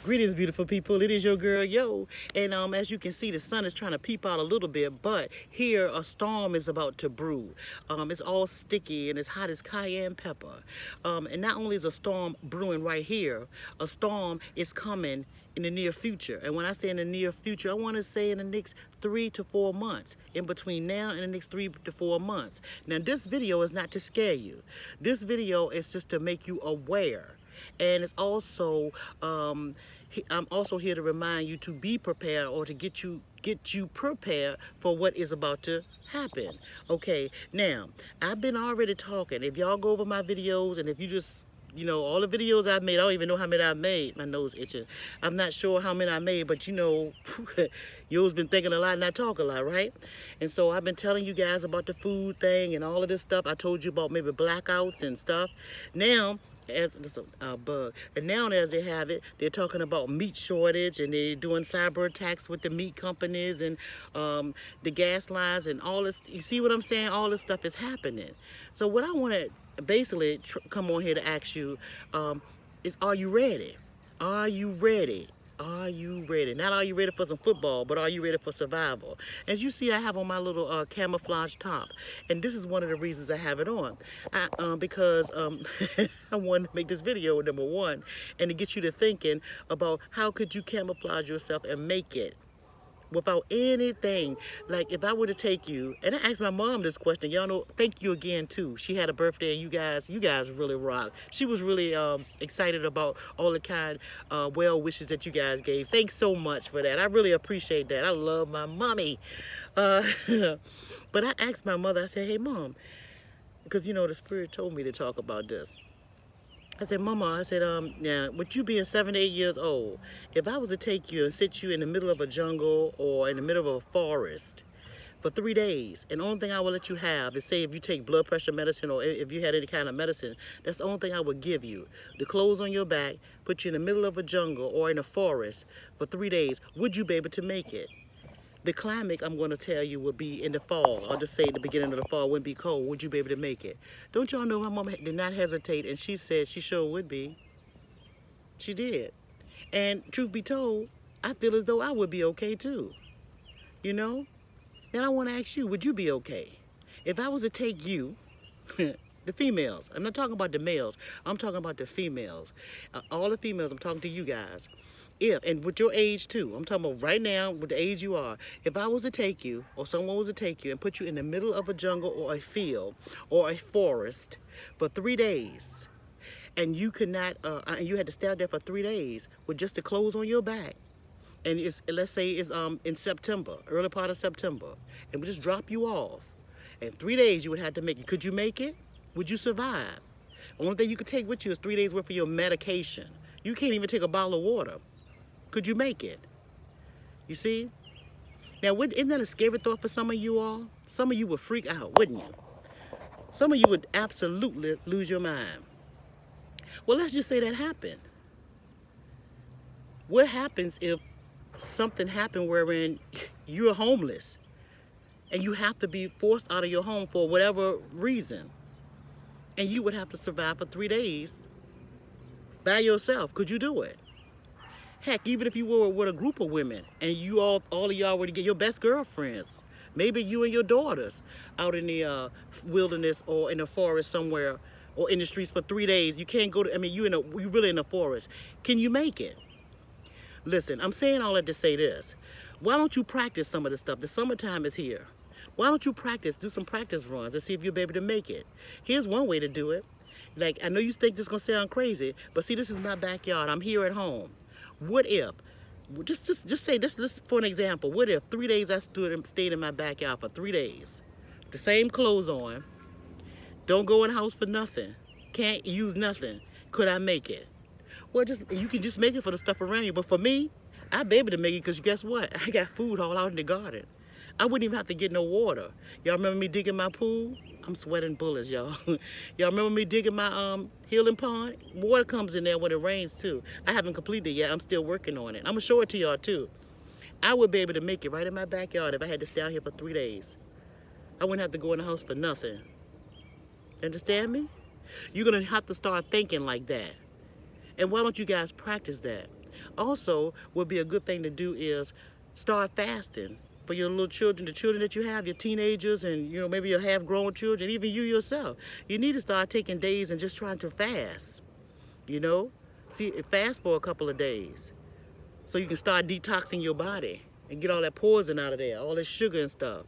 Greetings, beautiful people. It is your girl, Yo. And as you can see, the sun is trying to peep out a little bit, but here a storm is about to brew. It's all sticky and as hot as cayenne pepper. And not only is a storm brewing right here, a storm is coming in the near future. And when I say in the near future, I want to say in the next 3 to 4 months, in between now and the next 3 to 4 months. Now, this video is not to scare you. This video is just to make you aware. And it's also I'm also here to remind you to be prepared, or to get you prepared for what is about to happen. Okay, now I've been already talking. If y'all go over my videos, and if you just all the videos I've made, I don't even know how many I've made. My nose itching. I'm not sure how many I made, but you's been thinking a lot and I talk a lot, right? And so I've been telling you guys about the food thing and all of this stuff. I told you about maybe blackouts and stuff. Now, as this a bug, and now as they have it, they're talking about meat shortage, and they're doing cyber attacks with the meat companies and the gas lines and all this. You see what I'm saying? All this stuff is happening. So what I want to basically come on here to ask you is, are you ready? Are you ready? Are you ready? Not are you ready for some football, but are you ready for survival? As you see, I have on my little camouflage top, and this is one of the reasons I have it on. Because I wanted to make this video, number one, and to get you to thinking about how could you camouflage yourself and make it without anything. Like, if I were to take you, and I asked my mom this question, y'all know, thank you again too. She had a birthday, and you guys really rock. She was really excited about all the kind well wishes that you guys gave. Thanks so much for that. I really appreciate that. I love my mommy. Uh, but I asked my mother, I said, hey mom, because the spirit told me to talk about this. I said, Mama, I said, now, with you being 7 to 8 years old, if I was to take you and sit you in the middle of a jungle or in the middle of a forest for 3 days, and the only thing I would let you have is, say, if you take blood pressure medicine or if you had any kind of medicine, that's the only thing I would give you. The clothes on your back, put you in the middle of a jungle or in a forest for 3 days, would you be able to make it? The climate, I'm going to tell you, would be in the fall. I'll just say the beginning of the fall wouldn't be cold. Would you be able to make it? Don't y'all know my mom did not hesitate, and she said she sure would be. She did. And truth be told, I feel as though I would be okay too. You know? Then I want to ask you, would you be okay? If I was to take you, the females, I'm not talking about the males, I'm talking about the females. All the females, I'm talking to you guys. If, and with your age too, I'm talking about right now with the age you are, if I was to take you, or someone was to take you and put you in the middle of a jungle or a field or a forest for 3 days, and you could not, and you had to stay out there for 3 days with just the clothes on your back, and let's say it's in September, early part of September, and we just drop you off, in 3 days you would have to make it. Could you make it? Would you survive? The only thing you could take with you is 3 days worth of your medication. You can't even take a bottle of water. Could you make it? You see? Now, isn't that a scary thought for some of you all? Some of you would freak out, wouldn't you? Some of you would absolutely lose your mind. Well, let's just say that happened. What happens if something happened wherein you're homeless and you have to be forced out of your home for whatever reason, and you would have to survive for 3 days by yourself? Could you do it? Heck, even if you were with a group of women and you all of y'all were to get your best girlfriends, maybe you and your daughters out in the wilderness or in the forest somewhere, or in the streets for 3 days. You can't go to, I mean, you really in the forest. Can you make it? Listen, I'm saying all that to say this. Why don't you practice some of this stuff? The summertime is here. Why don't you do some practice runs and see if you'll be able to make it? Here's one way to do it. Like, I know you think this is gonna sound crazy, but see, this is my backyard. I'm here at home. What if, just say this for an example, what if 3 days I stayed in my backyard for 3 days, the same clothes on, don't go in the house for nothing, can't use nothing, could I make it? Well, you can just make it for the stuff around you, but for me, I'd be able to make it because guess what? I got food all out in the garden. I wouldn't even have to get no water. Y'all remember me digging my pool? I'm sweating bullets, y'all. Y'all remember me digging my healing pond? Water comes in there when it rains too. I haven't completed it yet. I'm still working on it. I'm gonna show it to y'all too. I would be able to make it right in my backyard if I had to stay out here for 3 days. I wouldn't have to go in the house for nothing. Understand me? You're gonna have to start thinking like that. And why don't you guys practice that? Also, would be a good thing to do is start fasting for your little children, the children that you have, your teenagers, and maybe your half-grown children, even you yourself. You need to start taking days and just trying to fast. See, fast for a couple of days so you can start detoxing your body and get all that poison out of there, all that sugar and stuff,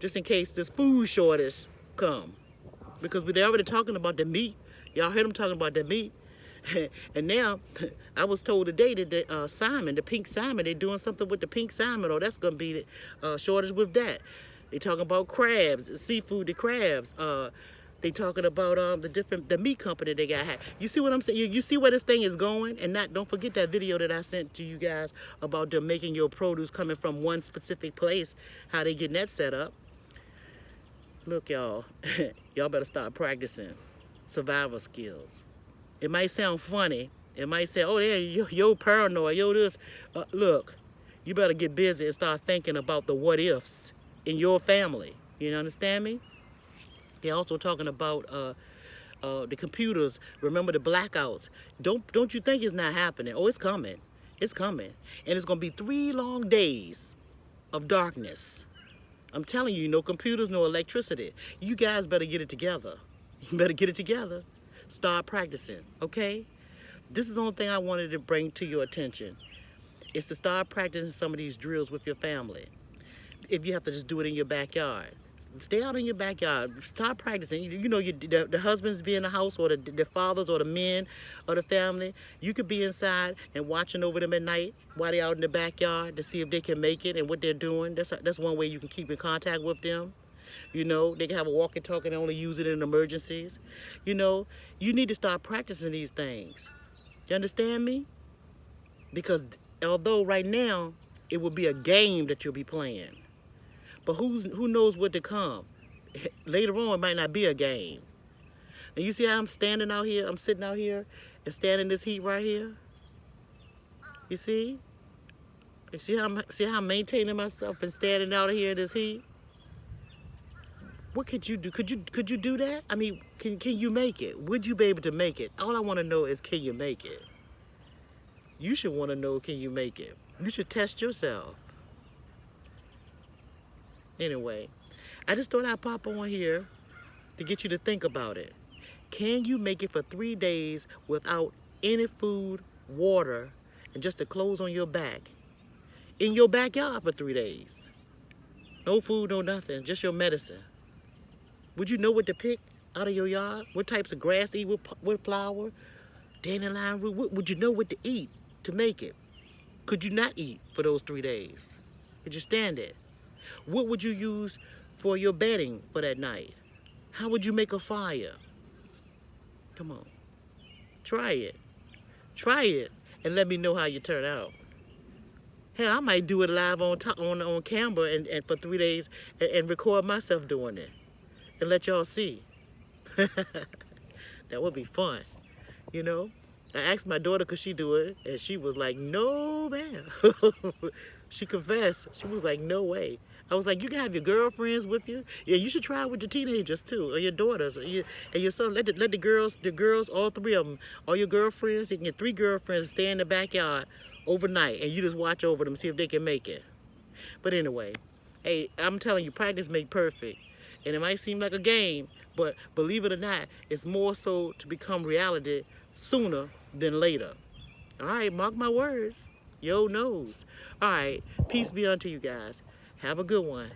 just in case this food shortage come. Because they're already talking about the meat. Y'all heard them talking about the meat. And now, I was told today that the salmon, the pink salmon, they're doing something with the pink salmon, or that's going to be the shortage with that. They talking about crabs, seafood, the crabs. They talking about the meat company they got. You see what I'm saying? You see where this thing is going? And don't forget that video that I sent to you guys about them making your produce coming from one specific place, how they getting that set up. Look, y'all, y'all better start practicing survival skills. It might sound funny. It might say, oh, yeah, you're paranoid, yo this. Look, you better get busy and start thinking about the what ifs in your family. You understand me? They're also talking about the computers. Remember the blackouts. Don't you think it's not happening? Oh, it's coming. It's coming. And it's going to be 3 long days of darkness. I'm telling you, no computers, no electricity. You guys better get it together. You better get it together. Start practicing, okay? This is the only thing I wanted to bring to your attention. Is to start practicing some of these drills with your family. If you have to just do it in your backyard. Stay out in your backyard. Start practicing. The husbands be in the house, or the fathers, or the men of the family. You could be inside and watching over them at night while they're out in the backyard to see if they can make it and what they're doing. That's one way you can keep in contact with them. They can have a walkie-talkie and only use it in emergencies. You need to start practicing these things. You understand me? Because although right now it will be a game that you'll be playing, but who knows what to come? Later on, it might not be a game. And you see how I'm standing out here? I'm sitting out here and standing in this heat right here. You see? You see how I'm maintaining myself and standing out here in this heat? What could you do? Could you do that? I mean, can you make it? Would you be able to make it? All I want to know is, can you make it? You should want to know, can you make it? You should test yourself. Anyway, I just thought I'd pop on here to get you to think about it. Can you make it for 3 days without any food, water, and just the clothes on your back? In your backyard for 3 days. No food, no nothing, just your medicine. Would you know what to pick out of your yard? What types of grass to eat with flour? Dandelion root? Would you know what to eat to make it? Could you not eat for those 3 days? Could you stand it? What would you use for your bedding for that night? How would you make a fire? Come on. Try it. Try it and let me know how you turn out. Hell, I might do it live on camera and for 3 days and record myself doing it and let y'all see. That would be fun, I asked my daughter, could she do it? And she was like, no, man. She confessed. She was like, no way. I was like, you can have your girlfriends with you. Yeah, you should try it with your teenagers too, or your daughters, and your son. Let the girls, all 3 of them, all your girlfriends. You can get 3 girlfriends, stay in the backyard overnight, and you just watch over them, see if they can make it. But anyway, hey, I'm telling you, practice make perfect. And it might seem like a game, but believe it or not, it's more so to become reality sooner than later. All right, mark my words. Yo knows. All right, peace be unto you guys. Have a good one.